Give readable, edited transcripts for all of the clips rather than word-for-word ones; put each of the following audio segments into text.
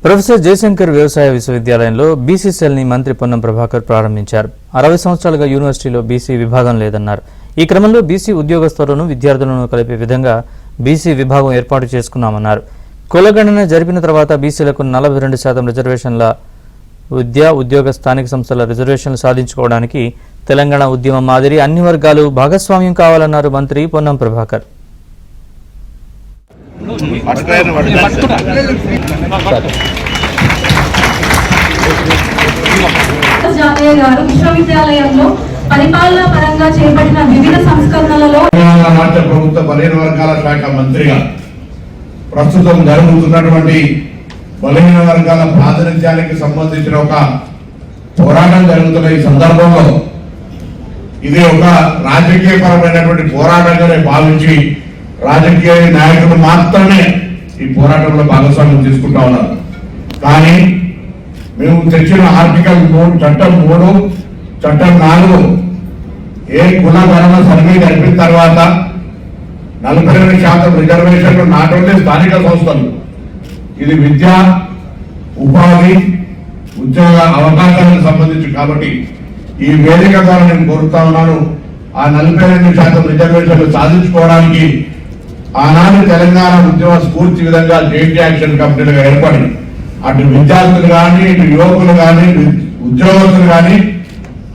Professor Jayashankar వ్యవసాయ విశ్వవిద్యాలయంలో BC సెల్ని మంత్రి పొన్నం ప్రభాకర్ ప్రారంభించారు. 60 సంవత్సరాలుగా యూనివర్సిటీలో బీసీ విభాగం లేదన్నారు. ఈ క్రమంలో బీసీ ఉద్యోగస్తులను విద్యార్థులను కలిపే విధంగా బీసీ విభాగం ఏర్పాటు చేసుకున్నామన్నారు. కులగణన జరిపిన తర్వాత బీసీలకు 42% రిజర్వేషన్ల ఉద్యోగ స్థానిక సంస్థల రిజర్వేషన్లు సాధించుకోవడానికి తెలంగాణ ఉద్యమం మాదిరి అన్ని వర్గాలు భాగస్వామ్యం కావాలన్నారు మంత్రి పొన్నం ప్రభాకర్. విశ్వవిద్యాలయంలో పరిపాలనా పరంగా చేపట్టిన వివిధ సంస్కరణలలో రాష్ట్ర ప్రభుత్వ బలహీన వర్గాల శాఖ మంత్రిగా ప్రస్తుతం జరుగుతున్నటువంటి బలహీన వర్గాల ప్రాతినిధ్యానికి సంబంధించిన ఒక పోరాటం జరుగుతున్న ఈ సందర్భంలో ఇది ఒక రాజకీయపరమైనటువంటి పోరాటంగానే భావించి రాజకీయ నాయకులు మాత్రమే ఈ పోరాటంలో భాగస్వామ్యం తీసుకుంటా ఉన్నారు. కానీ మేము తెచ్చిన ఆర్టికల్ 3 చట్టం 3 చట్టం 4 ఏ కుల గణన సర్వే జరిపిన తర్వాత 42% రిజర్వేషన్లు నాట్ ఓన్లీ స్థానిక సంస్థలు, ఇది విద్య, ఉపాధి, ఉద్యోగ అవకాశాలకు సంబంధించి. కాబట్టి ఈ వేదిక ద్వారా నేను కోరుతా ఉన్నాను, ఆ 42% రిజర్వేషన్లు సాధించుకోవడానికి ఆనాడు తెలంగాణ ఉద్యమ స్ఫూర్తి విధంగా జాయింట్ యాక్షన్ కమిటీలుగా ఏర్పడి అటు విద్యార్థులు కానీ, ఇటు యువకులు కానీ, ఉద్యోగస్తులు కానీ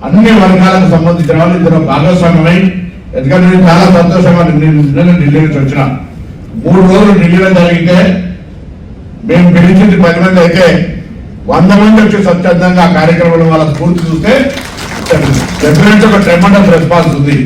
అన్ని వర్గాలకు సంబంధించిన వాళ్ళు ఇందులో భాగస్వామ్యమై, ఎందుకంటే నేను చాలా సంతోషంగా ఢిల్లీ నుంచి వచ్చిన 3 రోజులు ఢిల్లీలో జరిగితే మేము పిలిచింది 10 మంది అయితే 100 మంది వచ్చి స్వచ్ఛందంగా కార్యక్రమంలో వాళ్ళ స్ఫూర్తి చూస్తే డెఫినెట్ ఒక ట్రెమెండస్ రెస్పాన్స్ ఉంది.